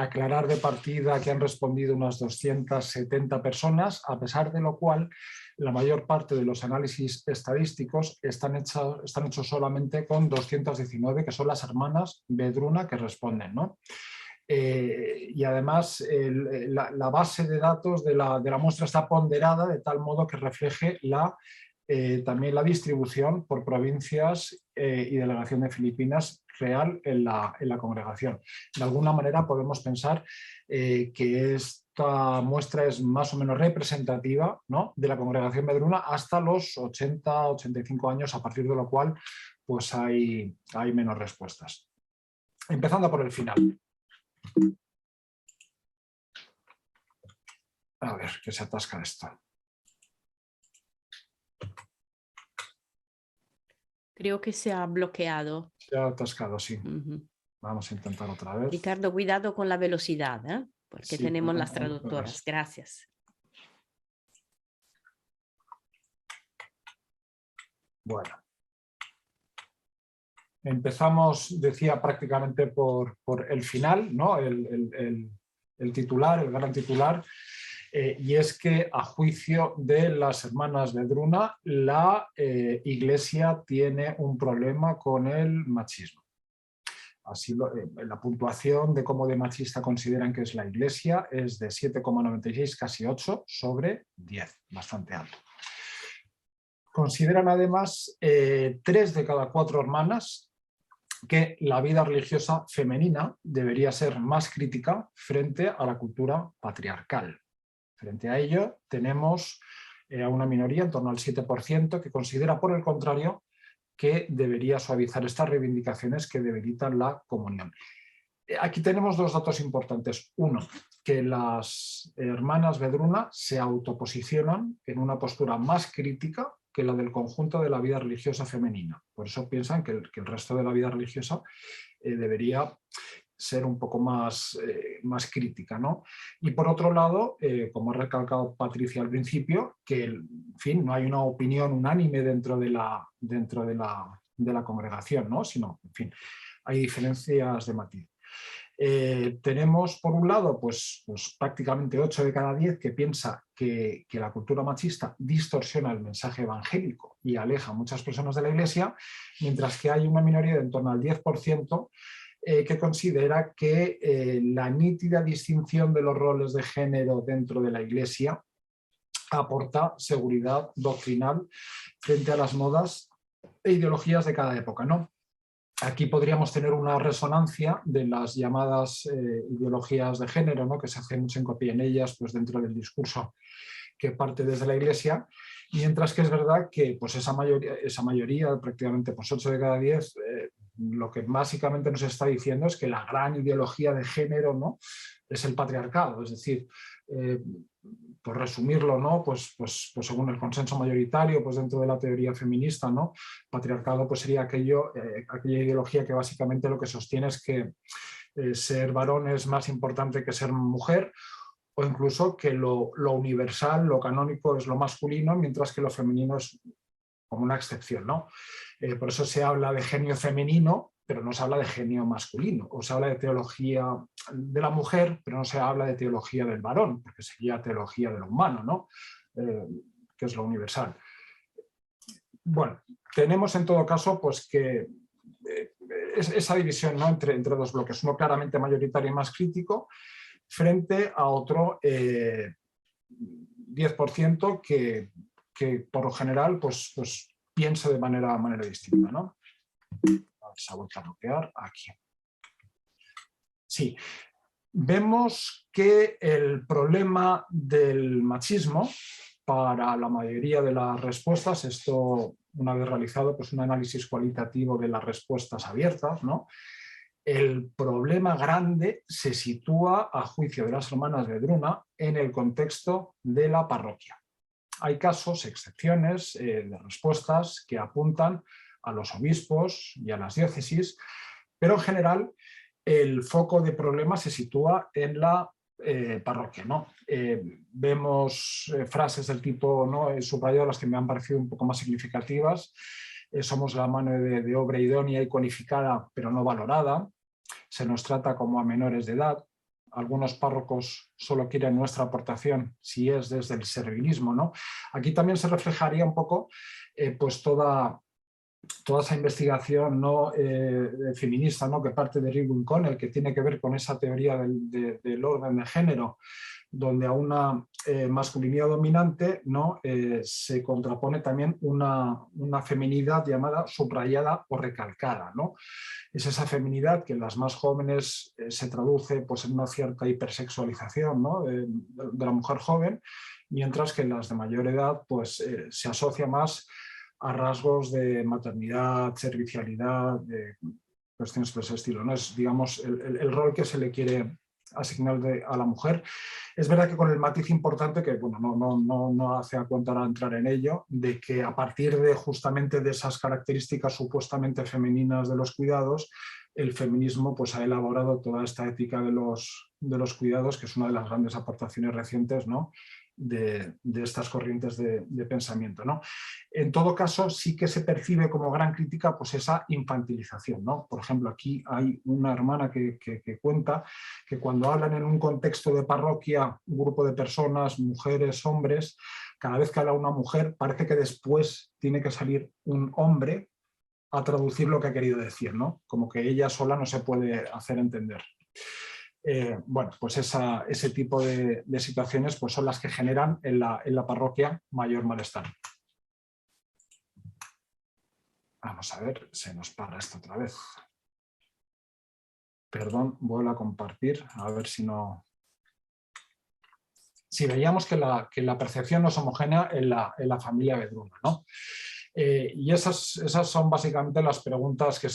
aclarar de partida que han respondido unas 270 personas, a pesar de lo cual la mayor parte de los análisis estadísticos están hechos solamente con 219, que son las hermanas Vedruna que responden, ¿no? Y además la base de datos de la muestra está ponderada de tal modo que refleje también la distribución por provincias y delegación de Filipinas real en la congregación. De alguna manera podemos pensar que esta muestra es más o menos representativa, ¿no?, de la congregación Vedruna hasta los 80-85 años, a partir de lo cual pues hay menos respuestas. Empezando por el final. A ver, que se atasca esto. Creo que se ha bloqueado. Se ha atascado, sí. Vamos a intentar otra vez. Ricardo, cuidado con la velocidad, porque Sí, tenemos las traductoras. Gracias. Bueno. Empezamos, decía, prácticamente por el final, ¿no? El titular, el gran titular, y es que a juicio de las hermanas Vedruna, la Iglesia tiene un problema con el machismo. Así la puntuación de cómo de machista consideran que es la Iglesia es de 7,96, casi 8 sobre 10, bastante alto. Consideran además 3 de cada 4 hermanas que la vida religiosa femenina debería ser más crítica frente a la cultura patriarcal. Frente a ello tenemos a una minoría, en torno al 7%, que considera por el contrario que debería suavizar estas reivindicaciones que debilitan la comunión. Aquí tenemos 2 datos importantes. Uno, que las hermanas Vedruna se autoposicionan en una postura más crítica que la del conjunto de la vida religiosa femenina. Por eso piensan que el resto de la vida religiosa debería ser un poco más crítica, ¿no? Y por otro lado, como ha recalcado Patricia al principio, que en fin, no hay una opinión unánime dentro de la congregación, ¿no?, sino, en fin, hay diferencias de matiz. Tenemos por un lado pues prácticamente 8 de cada 10 que piensa que la cultura machista distorsiona el mensaje evangélico y aleja a muchas personas de la Iglesia, mientras que hay una minoría de en torno al 10% que considera que la nítida distinción de los roles de género dentro de la Iglesia aporta seguridad doctrinal frente a las modas e ideologías de cada época, ¿no? Aquí podríamos tener una resonancia de las llamadas ideologías de género, ¿no?, que se hace mucho hincapié en ellas pues, dentro del discurso que parte desde la Iglesia, mientras que es verdad que pues, esa mayoría, prácticamente pues, 8 de cada 10, lo que básicamente nos está diciendo es que la gran ideología de género, ¿no?, es el patriarcado, es decir, por resumirlo, ¿no?, pues según el consenso mayoritario pues dentro de la teoría feminista, ¿no?, patriarcado pues sería aquella ideología que básicamente lo que sostiene es que ser varón es más importante que ser mujer, o incluso que lo universal, lo canónico es lo masculino, mientras que lo femenino es como una excepción, ¿no? Por eso se habla de genio femenino, pero no se habla de genio masculino, o se habla de teología de la mujer, pero no se habla de teología del varón, porque sería teología de lo humano, ¿no?, que es lo universal. Bueno, tenemos en todo caso pues que esa división, ¿no?, entre 2 bloques, uno claramente mayoritario y más crítico, frente a otro 10% que por lo general pues piensa de manera distinta, ¿no? Se ha vuelto a bloquear aquí. Sí, vemos que el problema del machismo para la mayoría de las respuestas, esto una vez realizado pues un análisis cualitativo de las respuestas abiertas, ¿no?, el problema grande se sitúa, a juicio de las hermanas Vedruna, en el contexto de la parroquia. Hay casos, excepciones de respuestas que apuntan a los obispos y a las diócesis, pero en general el foco de problema se sitúa en la parroquia, ¿no? Vemos frases del tipo, ¿no?, he subrayado las que me han parecido un poco más significativas. Somos la mano de obra idónea y cualificada, pero no valorada. Se nos trata como a menores de edad. algunos párrocos solo quieren nuestra aportación si es desde el servilismo, ¿no? Aquí también se reflejaría un poco pues toda esa investigación, ¿no? Feminista, ¿no? Que parte de Irwin Connell, que tiene que ver con esa teoría del orden de género, donde a una masculinidad dominante, ¿no? Se contrapone también una feminidad llamada subrayada o recalcada, ¿no? Es esa feminidad que en las más jóvenes se traduce pues, en una cierta hipersexualización, ¿no? de la mujer joven, mientras que en las de mayor edad pues, se asocia más a rasgos de maternidad, servicialidad, de cuestiones de ese estilo, ¿no? Es, digamos, el rol que se le quiere asignar a la mujer. Es verdad que con el matiz importante, que bueno, no hace a cuenta ahora entrar en ello, de que a partir de justamente de esas características supuestamente femeninas de los cuidados, el feminismo pues, ha elaborado toda esta ética de los cuidados, que es una de las grandes aportaciones recientes, ¿no? de estas corrientes de pensamiento, ¿no? En todo caso, sí que se percibe como gran crítica pues, esa infantilización, ¿no? Por ejemplo, aquí hay una hermana que cuenta que cuando hablan en un contexto de parroquia, un grupo de personas, mujeres, hombres, cada vez que habla una mujer parece que después tiene que salir un hombre a traducir lo que ha querido decir, ¿no? Como que ella sola no se puede hacer entender. Bueno, pues ese tipo de situaciones pues son las que generan en la parroquia mayor malestar. Vamos a ver, se nos para esto otra vez. Perdón, vuelvo a compartir, a ver si no... Si veíamos que la percepción no es homogénea en la familia Vedruna, ¿no? Y esas son básicamente las preguntas que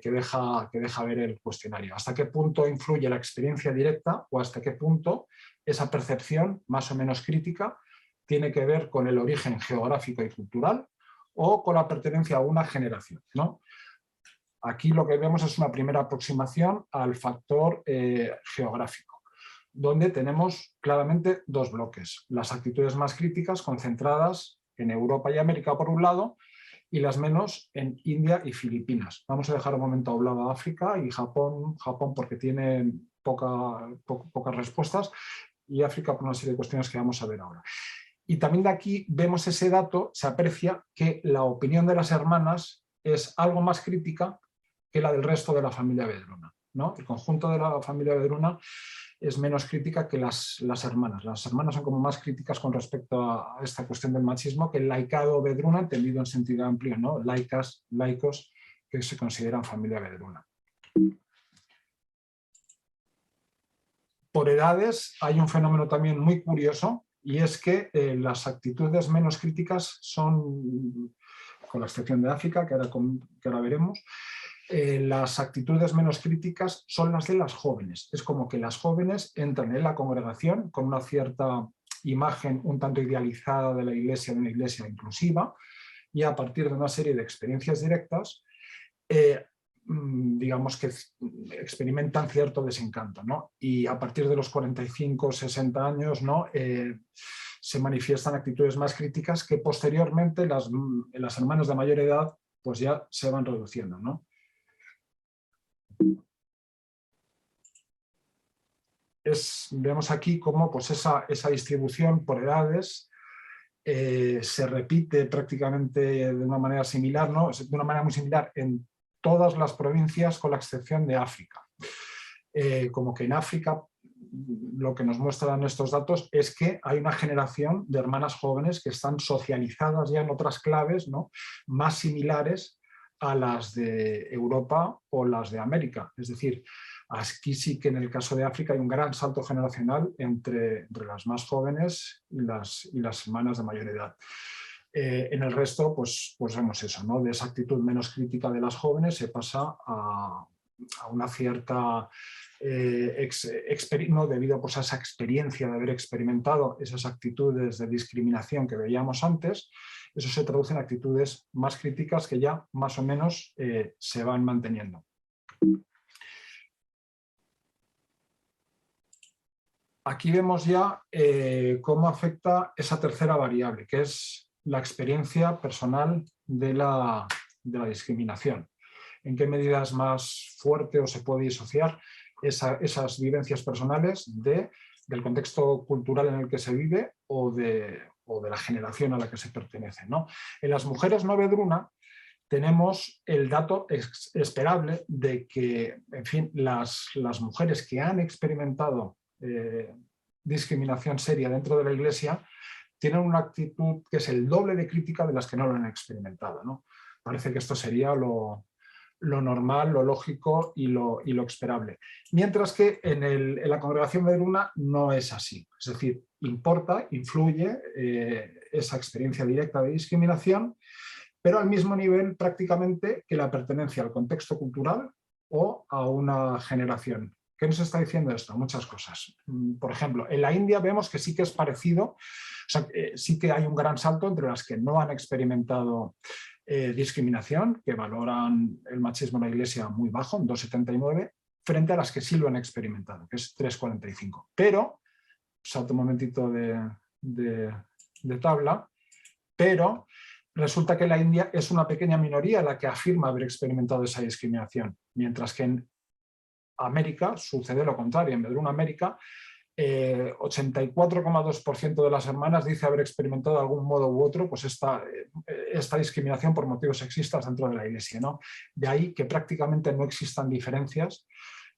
deja ver el cuestionario. ¿Hasta qué punto influye la experiencia directa o hasta qué punto esa percepción más o menos crítica tiene que ver con el origen geográfico y cultural o con la pertenencia a una generación, ¿no? Aquí lo que vemos es una primera aproximación al factor geográfico, donde tenemos claramente dos bloques. Las actitudes más críticas concentradas en Europa y América por un lado y las menos en India y Filipinas. Vamos a dejar un momento a un lado África y Japón porque tienen pocas respuestas, y África por una serie de cuestiones que vamos a ver ahora. Y también de aquí vemos ese dato, se aprecia que la opinión de las hermanas es algo más crítica que la del resto de la familia Vedruna, ¿no? El conjunto de la familia Vedruna es menos crítica que las hermanas. Las hermanas son como más críticas con respecto a esta cuestión del machismo que el laicado Vedruna, entendido en sentido amplio, ¿no? Laicos que se consideran familia Vedruna. Por edades hay un fenómeno también muy curioso, y es que las actitudes menos críticas son, con la excepción de África, que ahora veremos, las actitudes menos críticas son las de las jóvenes. Es como que las jóvenes entran en la congregación con una cierta imagen un tanto idealizada de la iglesia, de una iglesia inclusiva, y a partir de una serie de experiencias directas, digamos que experimentan cierto desencanto, ¿no? Y a partir de los 45 o 60 años, ¿no? Se manifiestan actitudes más críticas que posteriormente las hermanas de mayor edad pues ya se van reduciendo, ¿no? Vemos aquí cómo pues esa distribución por edades se repite prácticamente de una manera similar, ¿no? De una manera muy similar en todas las provincias con la excepción de África. Como que en África lo que nos muestran estos datos es que hay una generación de hermanas jóvenes que están socializadas ya en otras claves, ¿no? Más similares a las de Europa o las de América. Es decir, aquí sí que en el caso de África hay un gran salto generacional entre las más jóvenes y las hermanas de mayor edad. En el resto, pues vemos eso, ¿no? De esa actitud menos crítica de las jóvenes se pasa a una cierta ¿no? Debido pues, a esa experiencia de haber experimentado esas actitudes de discriminación que veíamos antes, eso se traduce en actitudes más críticas que ya más o menos se van manteniendo. Aquí vemos ya cómo afecta esa tercera variable, que es la experiencia personal de la discriminación. En qué medida es más fuerte o se puede disociar esas vivencias personales del contexto cultural en el que se vive o de la generación a la que se pertenece, ¿no? En las mujeres no vedruna tenemos el dato esperable de que, en fin, las mujeres que han experimentado discriminación seria dentro de la Iglesia tienen una actitud que es el doble de crítica de las que no lo han experimentado, ¿no? Parece que esto sería lo normal, lo lógico y lo esperable. Mientras que en la congregación vedruna no es así. Es decir, importa, influye esa experiencia directa de discriminación, pero al mismo nivel prácticamente que la pertenencia al contexto cultural o a una generación. ¿Qué nos está diciendo esto? Muchas cosas. Por ejemplo, en la India vemos que sí que es parecido, o sea, sí que hay un gran salto entre las que no han experimentado discriminación, que valoran el machismo en la Iglesia muy bajo, en 2,79, frente a las que sí lo han experimentado, que es 3,45. Pero, salto un momentito de tabla, pero resulta que la India es una pequeña minoría la que afirma haber experimentado esa discriminación, mientras que en América sucede lo contrario. En Vedruna América, 84,2% de las hermanas dice haber experimentado de algún modo u otro pues esta discriminación por motivos sexistas dentro de la Iglesia, ¿no? De ahí que prácticamente no existan diferencias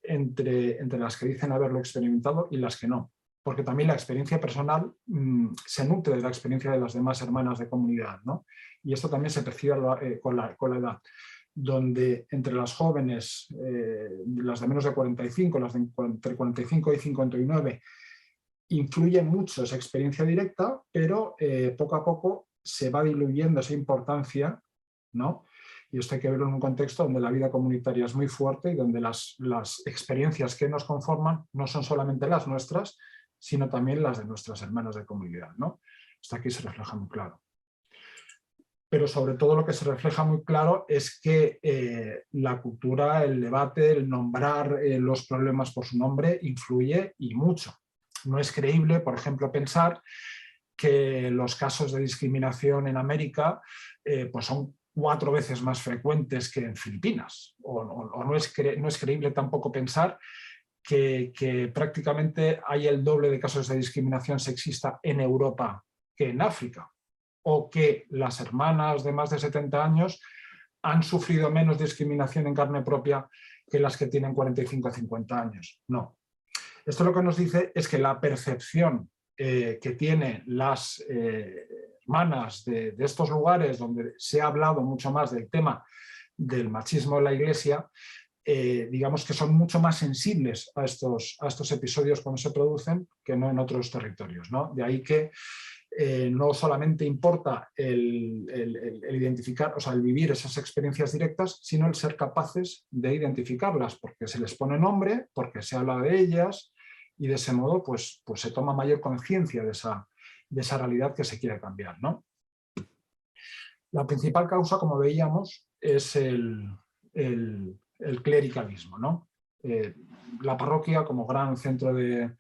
entre las que dicen haberlo experimentado y las que no, porque también la experiencia personal se nutre de la experiencia de las demás hermanas de comunidad, ¿no? Y esto también se percibe con la edad, donde entre las jóvenes, las de menos de 45, las de entre 45 y 59, influye mucho esa experiencia directa, pero poco a poco se va diluyendo esa importancia, ¿no? Y esto hay que verlo en un contexto donde la vida comunitaria es muy fuerte y donde las experiencias que nos conforman no son solamente las nuestras, sino también las de nuestras hermanas de comunidad, ¿no? Esto aquí se refleja muy claro. Pero sobre todo lo que se refleja muy claro es que la cultura, el debate, el nombrar los problemas por su nombre influye y mucho. No es creíble, por ejemplo, pensar que los casos de discriminación en América pues son 4 veces más frecuentes que en Filipinas. O no es creíble tampoco pensar que prácticamente hay el doble de casos de discriminación sexista en Europa que en África, o que las hermanas de más de 70 años han sufrido menos discriminación en carne propia que las que tienen 45 o 50 años. No. Esto lo que nos dice es que la percepción que tienen las hermanas de estos lugares donde se ha hablado mucho más del tema del machismo en la Iglesia, digamos que son mucho más sensibles a estos episodios cuando se producen que no en otros territorios, ¿no? De ahí que no solamente importa el identificar, o sea, el vivir esas experiencias directas, sino el ser capaces de identificarlas, porque se les pone nombre, porque se habla de ellas y de ese modo pues se toma mayor conciencia de esa realidad que se quiere cambiar, ¿no? La principal causa, como veíamos, es el clericalismo, ¿no? La parroquia como gran centro de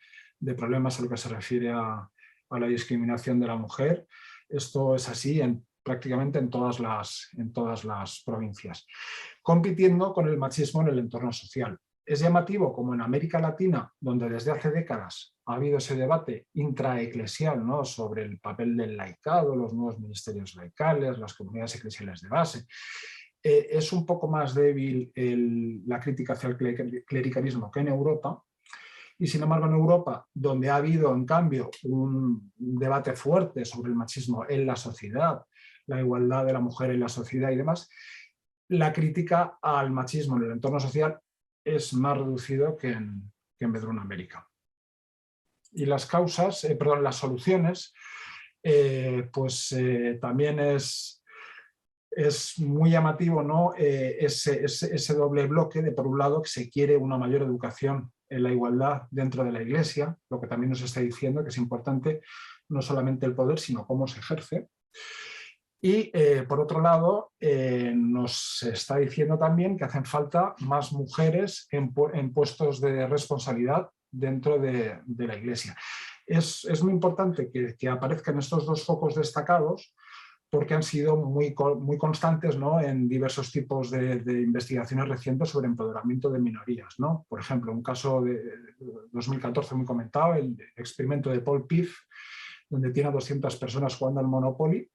problemas en lo que se refiere a la discriminación de la mujer. Esto es así prácticamente en todas las provincias, compitiendo con el machismo en el entorno social. Es llamativo como en América Latina, donde desde hace décadas ha habido ese debate intraeclesial, ¿no?, sobre el papel del laicado, los nuevos ministerios laicales, las comunidades eclesiales de base. Es un poco más débil la crítica hacia el clericalismo que en Europa. Y sin embargo en Europa, donde ha habido en cambio un debate fuerte sobre el machismo en la sociedad, la igualdad de la mujer en la sociedad y demás, la crítica al machismo en el entorno social es más reducido que en Vedruna América. Y las causas, las soluciones, también es muy llamativo, ¿no? Ese doble bloque de, por un lado, que se quiere una mayor educación en la igualdad dentro de la Iglesia, lo que también nos está diciendo que es importante no solamente el poder, sino cómo se ejerce. Y, por otro lado, nos está diciendo también que hacen falta más mujeres en puestos de responsabilidad dentro de la Iglesia. Es muy importante que aparezcan estos dos focos destacados, porque han sido muy constantes, ¿no?, en diversos tipos de investigaciones recientes sobre empoderamiento de minorías, ¿no? Por ejemplo, un caso de 2014 muy comentado, el experimento de Paul Piff, donde tiene a 200 personas jugando al Monopoly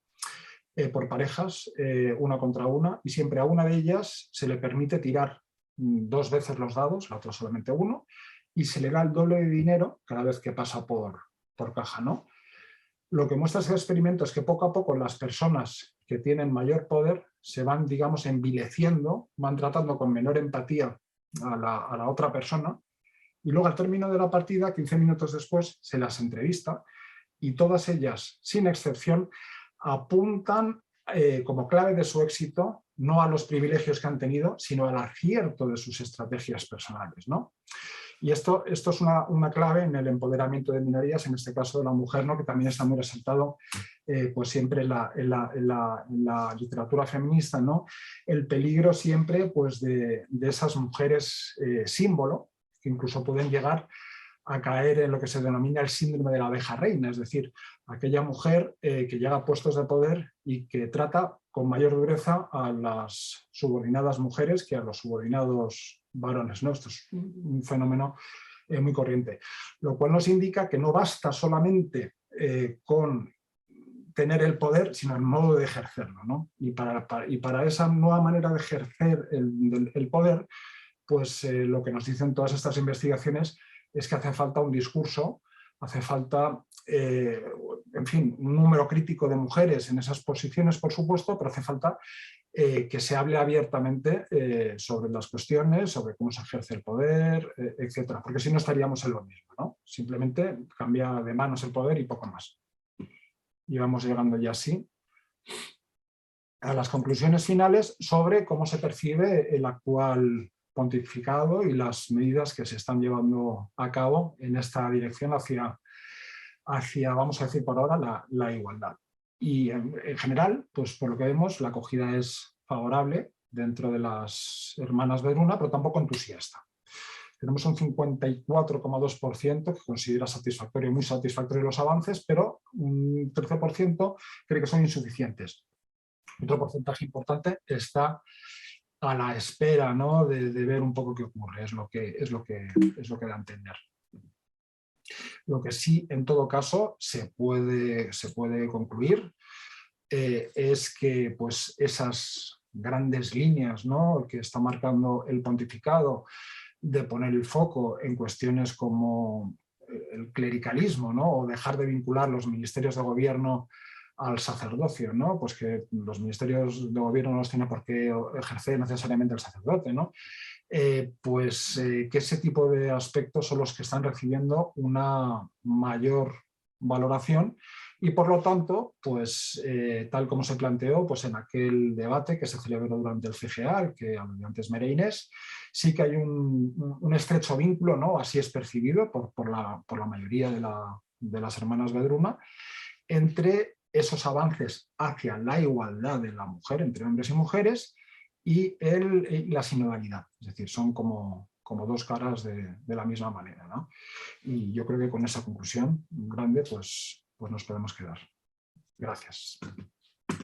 por parejas, una contra una, y siempre a una de ellas se le permite tirar 2 veces los dados, la otra solamente uno, y se le da el doble de dinero cada vez que pasa por caja, ¿no? Lo que muestra ese experimento es que poco a poco las personas que tienen mayor poder se van, digamos, envileciendo, van tratando con menor empatía a la otra persona, y luego al término de la partida, 15 minutos después, se las entrevista y todas ellas, sin excepción, apuntan como clave de su éxito no a los privilegios que han tenido, sino al acierto de sus estrategias personales, ¿no? Y esto es una clave en el empoderamiento de minorías, en este caso de la mujer, ¿no?, que también está muy resaltado pues siempre en la literatura feminista, ¿no? El peligro siempre pues, de esas mujeres símbolo, que incluso pueden llegar a caer en lo que se denomina el síndrome de la abeja reina, es decir, aquella mujer que llega a puestos de poder y que trata con mayor dureza a las subordinadas mujeres que a los subordinados varones, ¿no? Esto es un fenómeno muy corriente, lo cual nos indica que no basta solamente con tener el poder, sino el modo de ejercerlo, ¿no? Y para esa nueva manera de ejercer el poder, pues lo que nos dicen todas estas investigaciones es que hace falta un discurso, hace falta, en fin, un número crítico de mujeres en esas posiciones, por supuesto, pero hace falta que se hable abiertamente sobre las cuestiones, sobre cómo se ejerce el poder, etcétera, porque si no estaríamos en lo mismo, ¿no? Simplemente cambia de manos el poder y poco más. Y vamos llegando ya así a las conclusiones finales sobre cómo se percibe el actual pontificado y las medidas que se están llevando a cabo en esta dirección hacia vamos a decir por ahora, la igualdad. Y en general, pues por lo que vemos, la acogida es favorable dentro de las hermanas Vedruna, pero tampoco entusiasta. Tenemos un 54,2% que considera satisfactorio, muy satisfactorio los avances, pero un 13% cree que son insuficientes. Otro porcentaje importante está a la espera, ¿no?, de ver un poco qué ocurre, es lo que da a entender. Lo que sí, en todo caso, se puede concluir es que pues, esas grandes líneas, ¿no?, que está marcando el pontificado de poner el foco en cuestiones como el clericalismo, ¿no?, o dejar de vincular los ministerios de gobierno al sacerdocio, ¿no?, pues que los ministerios de gobierno no los tiene por qué ejercer necesariamente el sacerdote, ¿no?, que ese tipo de aspectos son los que están recibiendo una mayor valoración y por lo tanto, pues tal como se planteó pues, en aquel debate que se celebró durante el CGA, que habló antes María Inés, sí que hay un estrecho vínculo, ¿no?, así es percibido por la mayoría de las hermanas Vedruna, entre esos avances hacia la igualdad de la mujer entre hombres y mujeres y la sinodalidad, es decir, son como dos caras de la misma manera, ¿no? Y yo creo que con esa conclusión grande pues nos podemos quedar. Gracias.